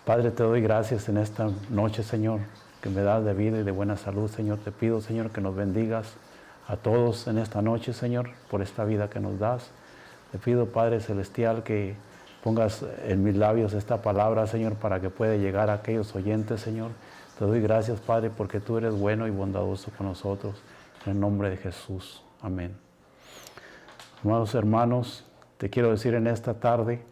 Padre, te doy gracias en esta noche, Señor, que me das de vida y de buena salud, Señor. Te pido, Señor, que nos bendigas a todos en esta noche, Señor, por esta vida que nos das. Te pido, Padre Celestial, que pongas en mis labios esta palabra, Señor, para que pueda llegar a aquellos oyentes, Señor. Te doy gracias, Padre, porque tú eres bueno y bondadoso con nosotros. En el nombre de Jesús. Amén. Amados hermanos, te quiero decir en esta tarde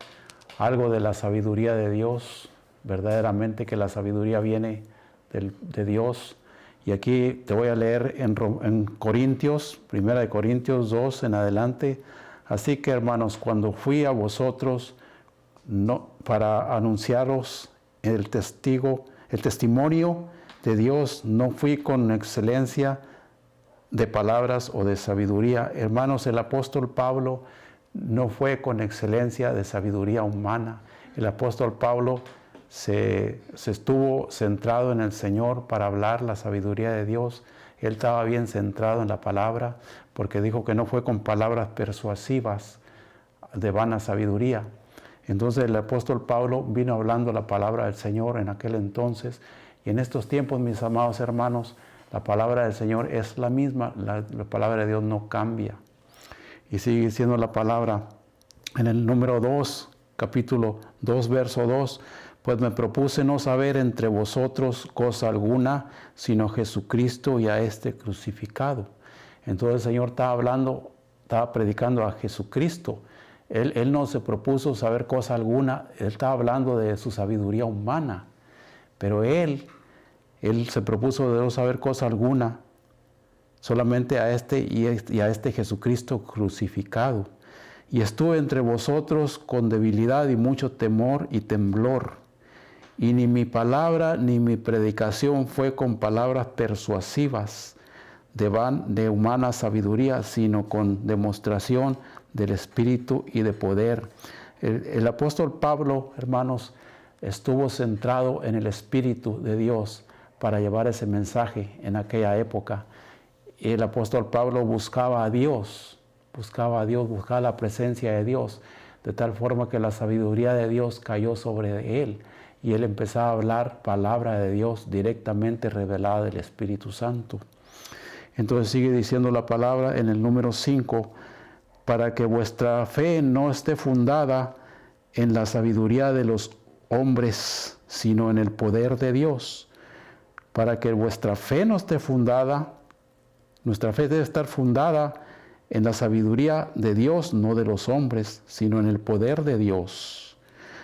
algo de la sabiduría de Dios. Verdaderamente que la sabiduría viene de Dios. Y aquí te voy a leer en Corintios, 1 Corintios 2 en adelante. Así que, hermanos, cuando fui a vosotros para anunciaros el testimonio de Dios, no fui con excelencia de palabras o de sabiduría. Hermanos, el apóstol Pablo no fue con excelencia de sabiduría humana. El apóstol Pablo se estuvo centrado en el Señor para hablar la sabiduría de Dios. Él estaba bien centrado en la palabra, porque dijo que no fue con palabras persuasivas de vana sabiduría. Entonces el apóstol Pablo vino hablando la palabra del Señor en aquel entonces, y en estos tiempos, mis amados hermanos, la palabra del Señor es la misma, la palabra de Dios no cambia. Y sigue siendo la palabra en el número 2, capítulo 2, verso 2, pues me propuse no saber entre vosotros cosa alguna, sino Jesucristo y a este crucificado. Entonces el Señor estaba predicando a Jesucristo. Él no se propuso saber cosa alguna, Él estaba hablando de su sabiduría humana, pero Él se propuso de no saber cosa alguna, solamente a este y a este Jesucristo crucificado. Y estuve entre vosotros con debilidad y mucho temor y temblor. Y ni mi palabra ni mi predicación fue con palabras persuasivas de humana sabiduría, sino con demostración del Espíritu y de poder. El apóstol Pablo, hermanos, estuvo centrado en el Espíritu de Dios para llevar ese mensaje en aquella época. Y el apóstol Pablo buscaba a Dios, buscaba la presencia de Dios, de tal forma que la sabiduría de Dios cayó sobre él. Y él empezaba a hablar palabra de Dios directamente revelada del Espíritu Santo. Entonces sigue diciendo la palabra en el número 5, para que vuestra fe no esté fundada en la sabiduría de los hombres, sino en el poder de Dios. Para que vuestra fe no esté fundada, nuestra fe debe estar fundada en la sabiduría de Dios, no de los hombres, sino en el poder de Dios.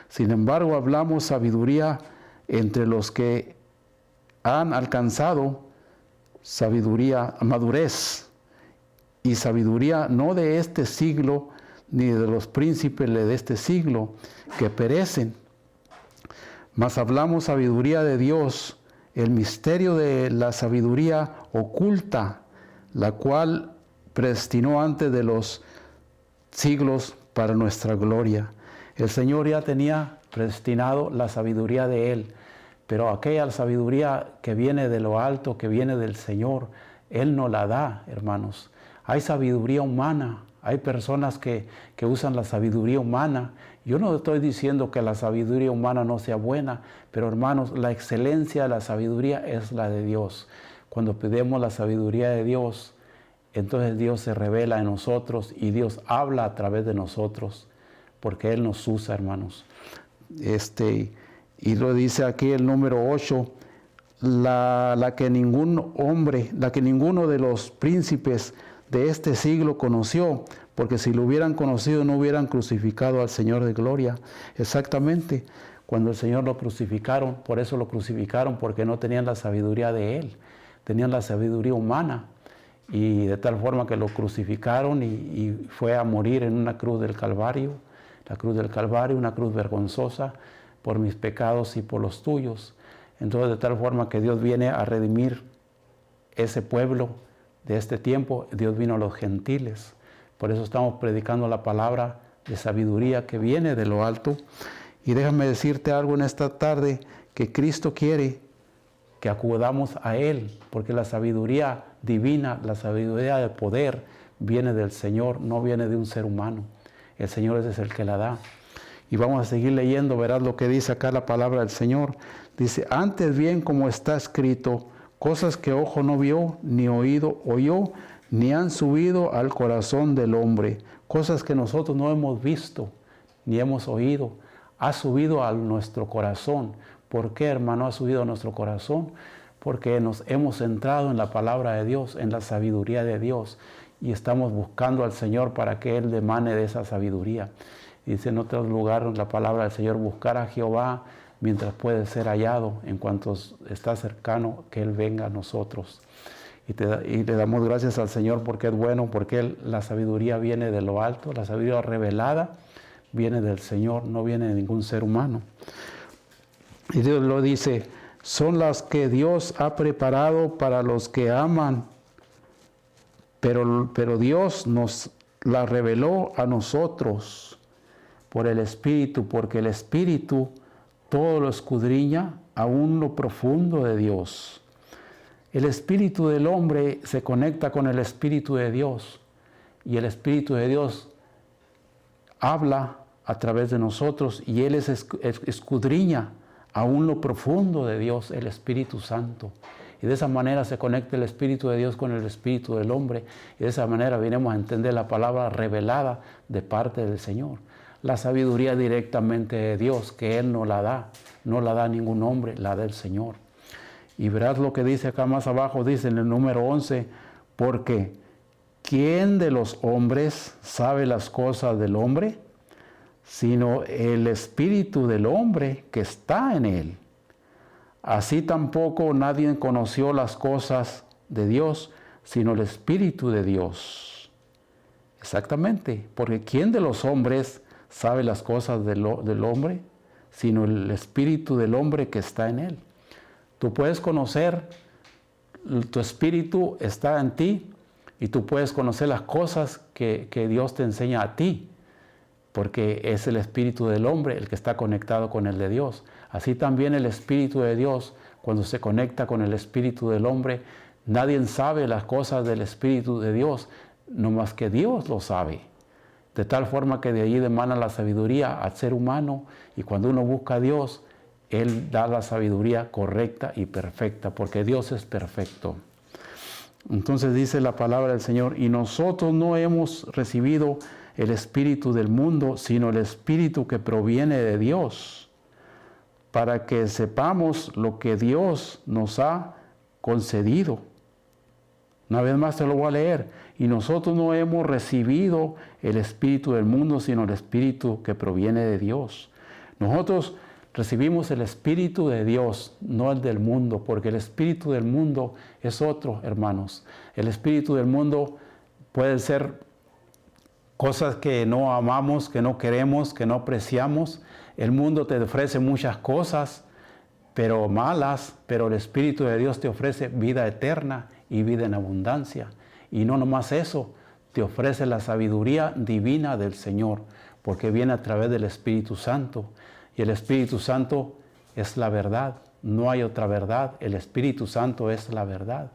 Sin embargo, hablamos sabiduría entre los que han alcanzado sabiduría, madurez, y sabiduría no de este siglo, ni de los príncipes de este siglo, que perecen. Mas hablamos sabiduría de Dios, el misterio de la sabiduría oculta, la cual predestinó antes de los siglos para nuestra gloria. El Señor ya tenía predestinado la sabiduría de Él, pero aquella sabiduría que viene de lo alto, que viene del Señor, Él no la da, hermanos. Hay sabiduría humana, hay personas que usan la sabiduría humana. Yo no estoy diciendo que la sabiduría humana no sea buena, pero hermanos, la excelencia de la sabiduría es la de Dios. Cuando pedimos la sabiduría de Dios, entonces Dios se revela en nosotros y Dios habla a través de nosotros, porque Él nos usa, hermanos. Y lo dice aquí el número 8, la que ninguno de los príncipes de este siglo conoció, porque si lo hubieran conocido no hubieran crucificado al Señor de gloria. Exactamente, cuando el Señor lo crucificaron, por eso lo crucificaron, porque no tenían la sabiduría de Él, tenían la sabiduría humana, y de tal forma que lo crucificaron y fue a morir en una cruz del Calvario, la cruz del Calvario, una cruz vergonzosa por mis pecados y por los tuyos. Entonces, de tal forma que Dios viene a redimir ese pueblo de este tiempo. Dios vino a los gentiles. Por eso estamos predicando la palabra de sabiduría que viene de lo alto. Y déjame decirte algo en esta tarde, que Cristo quiere que acudamos a Él, porque la sabiduría divina, la sabiduría de poder, viene del Señor, no viene de un ser humano. El Señor es el que la da. Y vamos a seguir leyendo, verás lo que dice acá la palabra del Señor. Dice, antes bien como está escrito, cosas que ojo no vio, ni oído oyó, ni han subido al corazón del hombre. Cosas que nosotros no hemos visto, ni hemos oído, ha subido a nuestro corazón. ¿Por qué, hermano, ha subido a nuestro corazón? Porque nos hemos centrado en la palabra de Dios, en la sabiduría de Dios, y estamos buscando al Señor para que Él emane de esa sabiduría. Dice en otros lugares la palabra del Señor, buscar a Jehová mientras puede ser hallado, en cuanto está cercano que Él venga a nosotros. Y le damos gracias al Señor porque es bueno, porque la sabiduría viene de lo alto, la sabiduría revelada viene del Señor, no viene de ningún ser humano. Y Dios lo dice, son las que Dios ha preparado para los que aman, pero Dios nos las reveló a nosotros por el Espíritu, porque el Espíritu todo lo escudriña, aún lo profundo de Dios. El espíritu del hombre se conecta con el Espíritu de Dios, y el Espíritu de Dios habla a través de nosotros, y Él escudriña aún lo profundo de Dios, el Espíritu Santo. Y de esa manera se conecta el Espíritu de Dios con el Espíritu del hombre, y de esa manera venimos a entender la palabra revelada de parte del Señor. La sabiduría directamente de Dios, que Él no la da ningún hombre, la da el Señor. Y verás lo que dice acá más abajo, dice en el número 11, porque ¿quién de los hombres sabe las cosas del hombre? Sino el espíritu del hombre que está en él. Así tampoco nadie conoció las cosas de Dios, sino el Espíritu de Dios. Exactamente, porque ¿quién de los hombres sabe las cosas del hombre? Sino el Espíritu del hombre que está en él. Tú puedes conocer, tu espíritu está en ti, y tú puedes conocer las cosas que Dios te enseña a ti, porque es el espíritu del hombre el que está conectado con el de Dios. Así también el Espíritu de Dios, cuando se conecta con el espíritu del hombre, nadie sabe las cosas del Espíritu de Dios, no más que Dios lo sabe. De tal forma que de allí emana la sabiduría al ser humano, y cuando uno busca a Dios, Él da la sabiduría correcta y perfecta, porque Dios es perfecto. Entonces dice la palabra del Señor, y nosotros no hemos recibido el espíritu del mundo, sino el Espíritu que proviene de Dios, para que sepamos lo que Dios nos ha concedido. Una vez más te lo voy a leer. Y nosotros no hemos recibido el espíritu del mundo, sino el Espíritu que proviene de Dios. Nosotros recibimos el Espíritu de Dios, no el del mundo, porque el espíritu del mundo es otro, hermanos. El espíritu del mundo puede ser cosas que no amamos, que no queremos, que no apreciamos. El mundo te ofrece muchas cosas, pero malas, pero el Espíritu de Dios te ofrece vida eterna y vida en abundancia. Y no nomás eso, te ofrece la sabiduría divina del Señor, porque viene a través del Espíritu Santo. Y el Espíritu Santo es la verdad, no hay otra verdad. El Espíritu Santo es la verdad.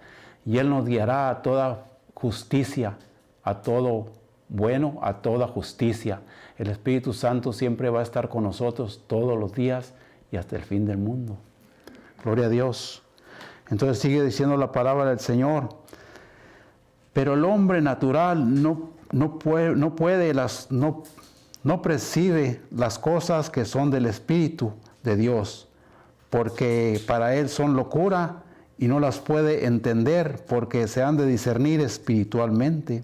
Y Él nos guiará a toda justicia, a todo bueno, a toda justicia. El Espíritu Santo siempre va a estar con nosotros todos los días y hasta el fin del mundo. Gloria a Dios. Entonces sigue diciendo la palabra del Señor. Pero el hombre natural no percibe las cosas que son del Espíritu de Dios, porque para él son locura y no las puede entender, porque se han de discernir espiritualmente.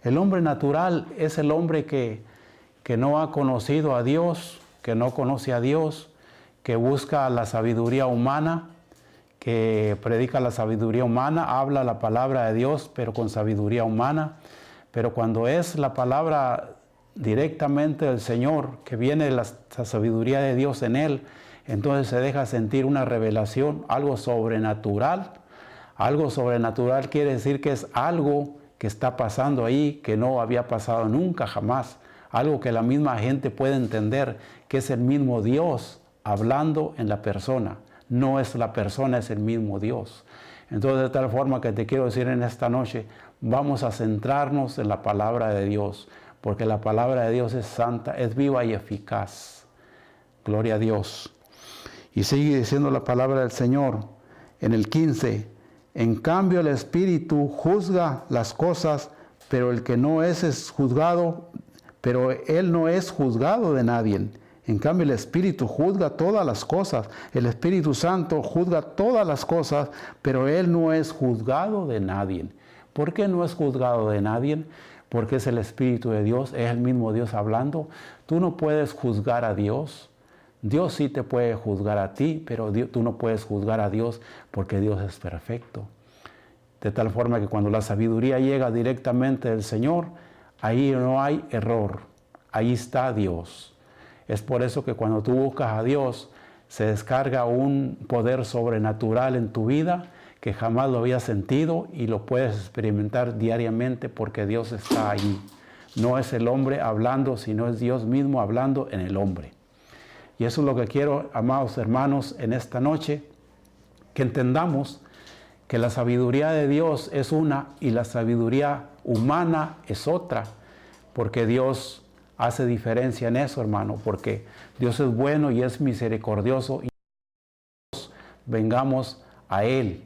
El hombre natural es el hombre que no ha conocido a Dios, que no conoce a Dios, que busca la sabiduría humana, que predica la sabiduría humana, habla la palabra de Dios, pero con sabiduría humana. Pero cuando es la palabra directamente del Señor, que viene la sabiduría de Dios en él, entonces se deja sentir una revelación, algo sobrenatural. Algo sobrenatural quiere decir que es algo que está pasando ahí, que no había pasado nunca, jamás. Algo que la misma gente puede entender, que es el mismo Dios hablando en la persona. No es la persona, es el mismo Dios. Entonces, de tal forma que te quiero decir en esta noche, vamos a centrarnos en la palabra de Dios, porque la palabra de Dios es santa, es viva y eficaz. Gloria a Dios. Y sigue diciendo la palabra del Señor en el 15. En cambio el Espíritu juzga las cosas, pero el que no es juzgado, pero él no es juzgado de nadie. En cambio el Espíritu juzga todas las cosas. El Espíritu Santo juzga todas las cosas, pero él no es juzgado de nadie. ¿Por qué no es juzgado de nadie? Porque es el Espíritu de Dios, es el mismo Dios hablando. Tú no puedes juzgar a Dios. Dios sí te puede juzgar a ti, pero tú no puedes juzgar a Dios porque Dios es perfecto. De tal forma que cuando la sabiduría llega directamente del Señor, ahí no hay error, ahí está Dios. Es por eso que cuando tú buscas a Dios, se descarga un poder sobrenatural en tu vida que jamás lo habías sentido y lo puedes experimentar diariamente porque Dios está ahí. No es el hombre hablando, sino es Dios mismo hablando en el hombre. Y eso es lo que quiero, amados hermanos, en esta noche, que entendamos que la sabiduría de Dios es una y la sabiduría humana es otra, porque Dios hace diferencia en eso, hermano, porque Dios es bueno y es misericordioso y vengamos a Él,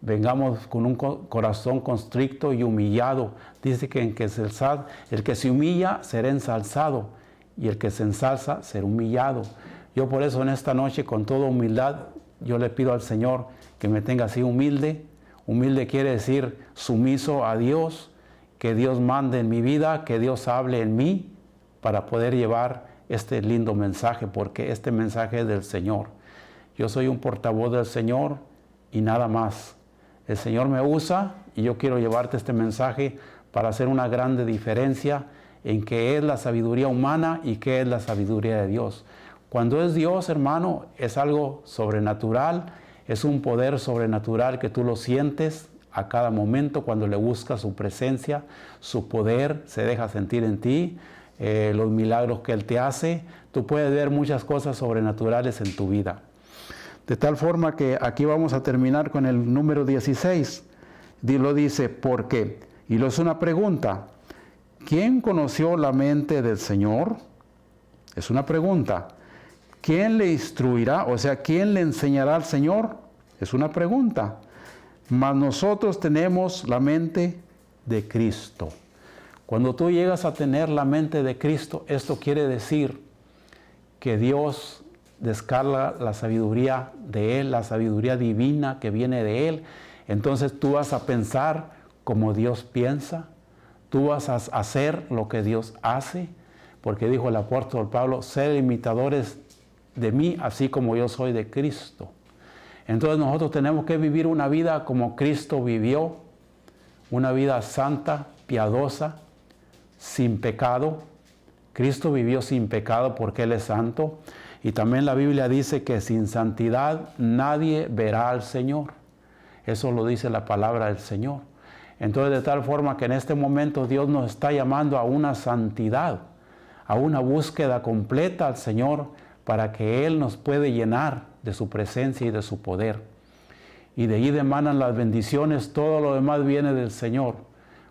vengamos con un corazón constricto y humillado. Dice que el que se humilla será ensalzado y el que se ensalza será humillado. Yo por eso en esta noche con toda humildad yo le pido al Señor que me tenga así humilde. Humilde quiere decir sumiso a Dios, que Dios mande en mi vida, que Dios hable en mí para poder llevar este lindo mensaje, porque este mensaje es del Señor. Yo soy un portavoz del Señor y nada más. El Señor me usa y yo quiero llevarte este mensaje para hacer una grande diferencia en qué es la sabiduría humana y qué es la sabiduría de Dios. Cuando es Dios, hermano, es algo sobrenatural, es un poder sobrenatural que tú lo sientes a cada momento cuando le buscas su presencia, su poder se deja sentir en ti, los milagros que Él te hace. Tú puedes ver muchas cosas sobrenaturales en tu vida. De tal forma que aquí vamos a terminar con el número 16. Lo dice, ¿por qué? Y lo es una pregunta. ¿Quién conoció la mente del Señor? Es una pregunta. ¿Quién le instruirá? O sea, ¿quién le enseñará al Señor? Es una pregunta. Mas nosotros tenemos la mente de Cristo. Cuando tú llegas a tener la mente de Cristo, esto quiere decir que Dios descarga la sabiduría de Él, la sabiduría divina que viene de Él. Entonces tú vas a pensar como Dios piensa, tú vas a hacer lo que Dios hace, porque dijo el apóstol Pablo, sed imitadores de mí, así como yo soy de Cristo. Entonces nosotros tenemos que vivir una vida como Cristo vivió, una vida santa, piadosa, sin pecado. Cristo vivió sin pecado porque Él es santo. Y también la Biblia dice que sin santidad nadie verá al Señor. Eso lo dice la palabra del Señor. Entonces de tal forma que en este momento Dios nos está llamando a una santidad, a una búsqueda completa al Señor para que Él nos puede llenar de su presencia y de su poder. Y de ahí emanan las bendiciones, todo lo demás viene del Señor.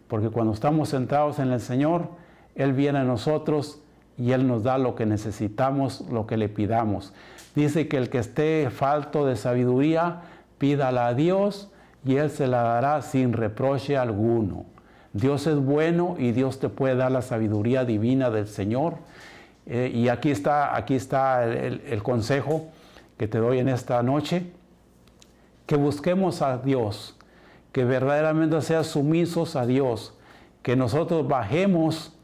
Porque cuando estamos centrados en el Señor, Él viene a nosotros y Él nos da lo que necesitamos, lo que le pidamos. Dice que el que esté falto de sabiduría, pídala a Dios y Él se la dará sin reproche alguno. Dios es bueno y Dios te puede dar la sabiduría divina del Señor. Y aquí está el consejo que te doy en esta noche. Que busquemos a Dios, que verdaderamente sean sumisos a Dios, que nosotros bajemos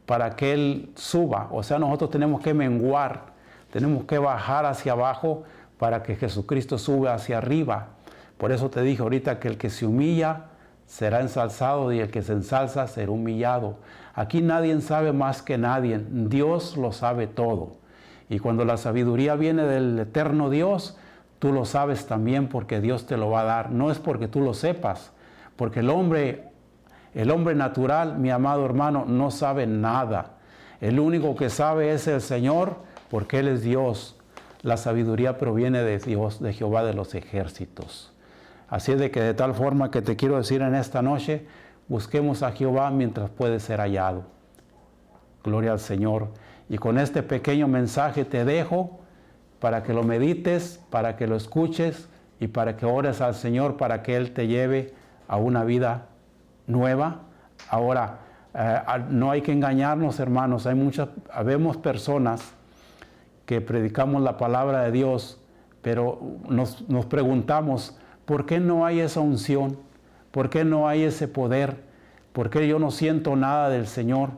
para que Él suba. O sea, nosotros tenemos que menguar, tenemos que bajar hacia abajo para que Jesucristo suba hacia arriba. Por eso te dije ahorita que el que se humilla será ensalzado y el que se ensalza será humillado. Aquí nadie sabe más que nadie, Dios lo sabe todo. Y cuando la sabiduría viene del eterno Dios, tú lo sabes también porque Dios te lo va a dar. No es porque tú lo sepas, porque el hombre natural, mi amado hermano, no sabe nada. El único que sabe es el Señor, porque Él es Dios. La sabiduría proviene de Dios, de Jehová de los ejércitos. Así es de que de tal forma que te quiero decir en esta noche, busquemos a Jehová mientras puede ser hallado. Gloria al Señor. Y con este pequeño mensaje te dejo para que lo medites, para que lo escuches y para que ores al Señor para que Él te lleve a una vida nueva. Ahora, no hay que engañarnos, hermanos. Habemos personas que predicamos la palabra de Dios, pero nos preguntamos, ¿por qué no hay esa unción? ¿Por qué no hay ese poder? ¿Por qué yo no siento nada del Señor?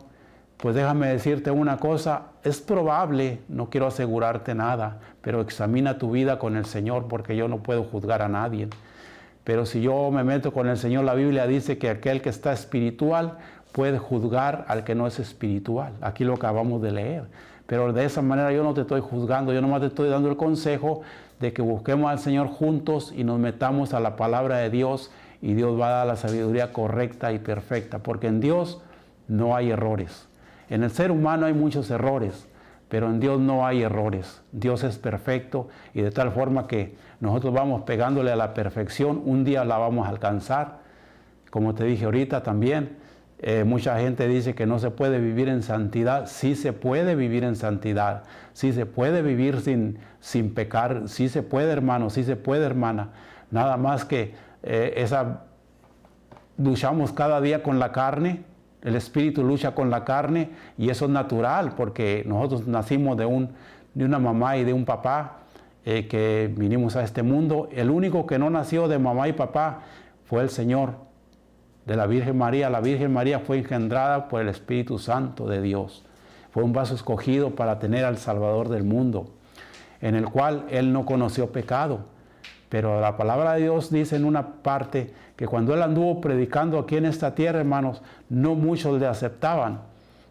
Pues déjame decirte una cosa, es probable, no quiero asegurarte nada, pero examina tu vida con el Señor, porque yo no puedo juzgar a nadie. Pero si yo me meto con el Señor, la Biblia dice que aquel que está espiritual puede juzgar al que no es espiritual. Aquí lo acabamos de leer. Pero de esa manera yo no te estoy juzgando, yo nomás te estoy dando el consejo de que busquemos al Señor juntos y nos metamos a la palabra de Dios, y Dios va a dar la sabiduría correcta y perfecta, porque en Dios no hay errores. En el ser humano hay muchos errores, pero en Dios no hay errores. Dios es perfecto, y de tal forma que nosotros vamos pegándole a la perfección, un día la vamos a alcanzar. Como te dije ahorita también, mucha gente dice que no se puede vivir en santidad. Sí se puede vivir en santidad, sí se puede vivir sin pecar, sí se puede, hermano, sí se puede, hermana. Nada más que luchamos cada día con la carne. El espíritu lucha con la carne, y eso es natural, porque nosotros nacimos de una mamá y de un papá que vinimos a este mundo. El único que no nació de mamá y papá fue el Señor, de la Virgen María. La Virgen María fue engendrada por el Espíritu Santo de Dios. Fue un vaso escogido para tener al Salvador del mundo, en el cual Él no conoció pecado. Pero la palabra de Dios dice en una parte que cuando Él anduvo predicando aquí en esta tierra, hermanos, no muchos le aceptaban.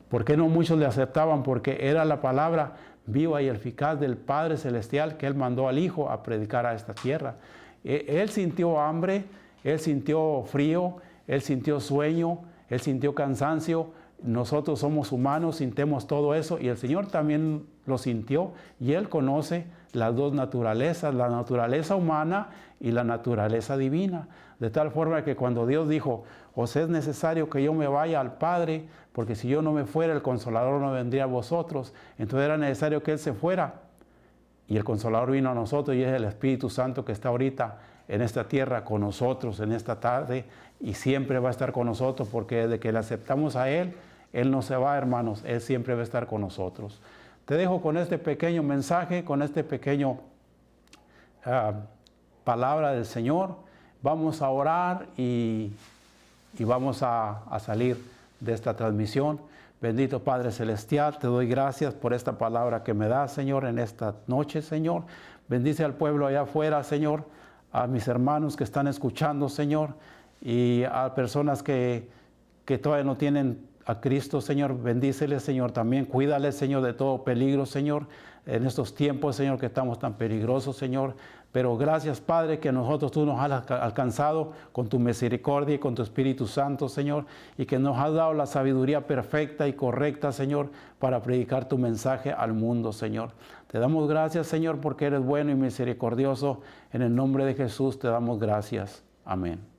¿Por qué no muchos le aceptaban? Porque era la palabra viva y eficaz del Padre Celestial que Él mandó al Hijo a predicar a esta tierra. Él sintió hambre, Él sintió frío, Él sintió sueño, Él sintió cansancio. Nosotros somos humanos, sintemos todo eso, y el Señor también lo sintió, y Él conoce las dos naturalezas, la naturaleza humana y la naturaleza divina. De tal forma que cuando Dios dijo, os es necesario que yo me vaya al Padre, porque si yo no me fuera, el Consolador no vendría a vosotros. Entonces era necesario que Él se fuera, y el Consolador vino a nosotros, y es el Espíritu Santo que está ahorita en esta tierra con nosotros en esta tarde, y siempre va a estar con nosotros, porque desde que le aceptamos a Él, Él no se va, hermanos, Él siempre va a estar con nosotros. Te dejo con este pequeño mensaje, con este pequeño palabra del Señor. Vamos a orar y vamos a salir de esta transmisión. Bendito Padre Celestial, te doy gracias por esta palabra que me das, Señor, en esta noche, Señor. Bendice al pueblo allá afuera, Señor, a mis hermanos que están escuchando, Señor, y a personas que todavía no tienen a Cristo, Señor. Bendíceles, Señor, también. Cuídales, Señor, de todo peligro, Señor, en estos tiempos, Señor, que estamos tan peligrosos, Señor. Pero gracias, Padre, que a nosotros tú nos has alcanzado con tu misericordia y con tu Espíritu Santo, Señor, y que nos has dado la sabiduría perfecta y correcta, Señor, para predicar tu mensaje al mundo, Señor. Te damos gracias, Señor, porque eres bueno y misericordioso. En el nombre de Jesús te damos gracias. Amén.